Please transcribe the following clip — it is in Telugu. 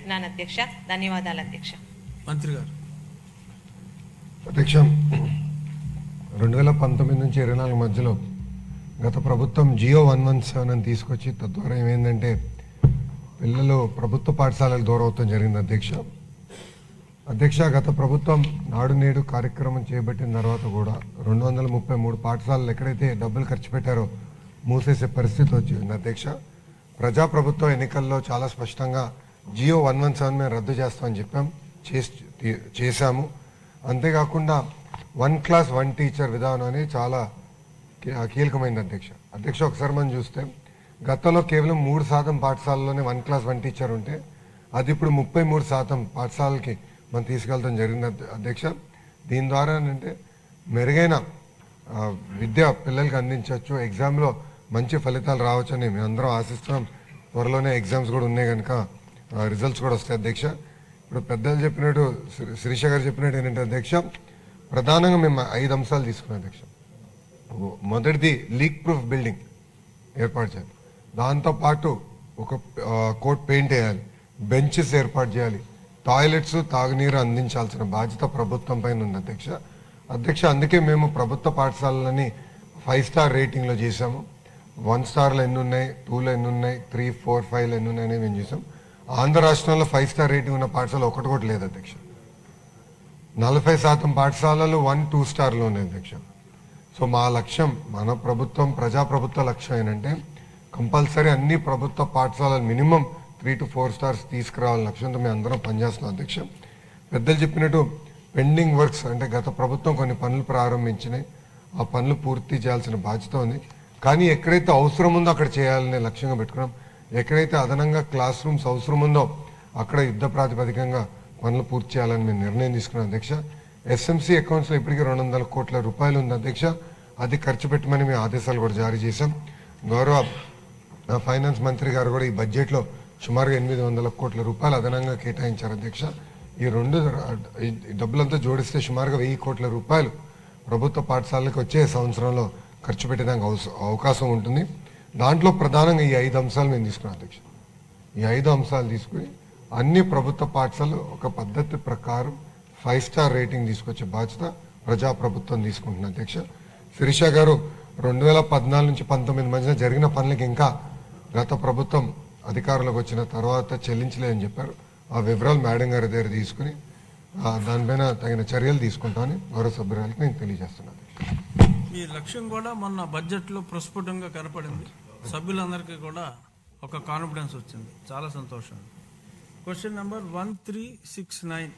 తెలియజేస్తున్నాను అధ్యక్ష. ధన్యవాదాలు అధ్యక్ష. మంత్రి గారు. అధ్యక్ష, 2019 నుంచి 24 మధ్యలో గత ప్రభుత్వం జియో 117 అని తీసుకొచ్చి తద్వారా ఏమైందంటే పిల్లలు ప్రభుత్వ పాఠశాలలకు దూరం అవటం జరిగింది అధ్యక్ష. గత ప్రభుత్వం నాడు నేడు కార్యక్రమం చేపట్టిన తర్వాత కూడా 233 పాఠశాలలు ఎక్కడైతే డబ్బులు ఖర్చు పెట్టారో మూసేసే పరిస్థితి వచ్చింది అధ్యక్ష. ప్రజాప్రభుత్వ ఎన్నికల్లో చాలా స్పష్టంగా జియో 117 మేము రద్దు చేస్తామని చెప్పాం, చేశాము. అంతేకాకుండా 1 క్లాస్ 1 టీచర్ విధానం అనేది చాలా కీలకమైంది అధ్యక్ష. ఒకసారి మనం చూస్తే గతంలో కేవలం 3% పాఠశాలలోనే 1 క్లాస్ 1 టీచర్ ఉంటే అది ఇప్పుడు 33% పాఠశాలకి మనం తీసుకెళ్తాం జరిగింది అధ్యక్ష. దీని ద్వారా అంటే మెరుగైన విద్య పిల్లలకి అందించవచ్చు, ఎగ్జామ్లో మంచి ఫలితాలు రావచ్చని మేము అందరం ఆశిస్తున్నాం. త్వరలోనే ఎగ్జామ్స్ కూడా ఉన్నాయి కనుక రిజల్ట్స్ కూడా వస్తాయి అధ్యక్ష. ఇప్పుడు పెద్దలు చెప్పినట్టు శిరీష గారు చెప్పినట్టు ఏంటంటే అధ్యక్ష, ప్రధానంగా మేము 5 అంశాలు తీసుకున్నాం అధ్యక్ష. మొదటిది లీక్ ప్రూఫ్ బిల్డింగ్ ఏర్పాటు చేయాలి, దాంతోపాటు ఒక కోట్ పెయింట్ వేయాలి, బెంచెస్ ఏర్పాటు చేయాలి, టాయిలెట్స్ తాగునీరు అందించాల్సిన బాధ్యత ప్రభుత్వం పైన ఉంది అధ్యక్ష. అందుకే మేము ప్రభుత్వ పాఠశాలలని 5 స్టార్ రేటింగ్లో చేసాము. 1 స్టార్లు ఎన్ని ఉన్నాయి, 2లో ఎన్ని ఉన్నాయి, 3, 4, 5లో ఎన్ని ఉన్నాయని మేము చేసాం. ఆంధ్ర రాష్ట్రంలో 5 స్టార్ రేటింగ్ ఉన్న పాఠశాల ఒకటి కూడా లేదు అధ్యక్ష. 40% పాఠశాలలు 1, 2 స్టార్లు ఉన్నాయి అధ్యక్ష. సో మా లక్ష్యం, మన ప్రభుత్వం ప్రజాప్రభుత్వ లక్ష్యం ఏంటంటే కంపల్సరీ అన్ని ప్రభుత్వ పాఠశాలలు మినిమం 3 to 4 స్టార్స్ తీసుకురావాలని లక్ష్యంతో మేము అందరం పనిచేస్తున్నాం అధ్యక్ష. పెద్దలు చెప్పినట్టు పెండింగ్ వర్క్స్ అంటే గత ప్రభుత్వం కొన్ని పనులు ప్రారంభించినాయి, ఆ పనులు పూర్తి చేయాల్సిన బాధ్యత ఉంది. కానీ ఎక్కడైతే అవసరం ఉందో అక్కడ చేయాలనే లక్ష్యంగా పెట్టుకున్నాం. ఎక్కడైతే అదనంగా క్లాస్ రూమ్స్ అవసరం ఉందో అక్కడ యుద్ధ ప్రాతిపదికంగా పనులు పూర్తి చేయాలని మేము నిర్ణయం తీసుకున్నాం అధ్యక్ష. ఎస్ఎంసీ అకౌంట్స్లో ఇప్పటికీ 200 కోట్ల రూపాయలు ఉంది అధ్యక్ష, అది ఖర్చు పెట్టమని మేము ఆదేశాలు కూడా జారీ చేశాం. గౌరవ ఫైనాన్స్ మంత్రి గారు కూడా ఈ బడ్జెట్లో సుమారుగా 800 కోట్ల రూపాయలు అదనంగా కేటాయించారు అధ్యక్ష. ఈ డబ్బులంతా జోడిస్తే సుమారుగా 1000 కోట్ల రూపాయలు ప్రభుత్వ పాఠశాలలకు వచ్చే సంవత్సరంలో ఖర్చు పెట్టడానికి అవకాశం ఉంటుంది. దాంట్లో ప్రధానంగా ఈ 5 అంశాలు మేము తీసుకున్నాం అధ్యక్ష. ఈ 5 అంశాలు తీసుకుని అన్ని ప్రభుత్వ పాఠశాలలు ఒక పద్ధతి ప్రకారం 5 స్టార్ రేటింగ్ తీసుకొచ్చే బాధ్యత ప్రజాప్రభుత్వం తీసుకుంటుంది అధ్యక్ష. శిరీష గారు 2014 నుంచి 19 మధ్యన జరిగిన పనులకి ఇంకా గత ప్రభుత్వం అధికారులకు వచ్చిన తర్వాత చెల్లించలేదని చెప్పారు. ఆ వివరాలు మేడం గారి దగ్గర తీసుకుని దానిపైన తగిన చర్యలు తీసుకుంటామని గౌరవ సభ్యురాలకు నేను తెలియజేస్తున్నాను. ఈ లక్ష్యం కూడా మొన్న బడ్జెట్లో ప్రస్ఫుటంగా కనపడింది, సభ్యులందరికీ కూడా ఒక కాన్ఫిడెన్స్ వచ్చింది, చాలా సంతోషం. Question number 1369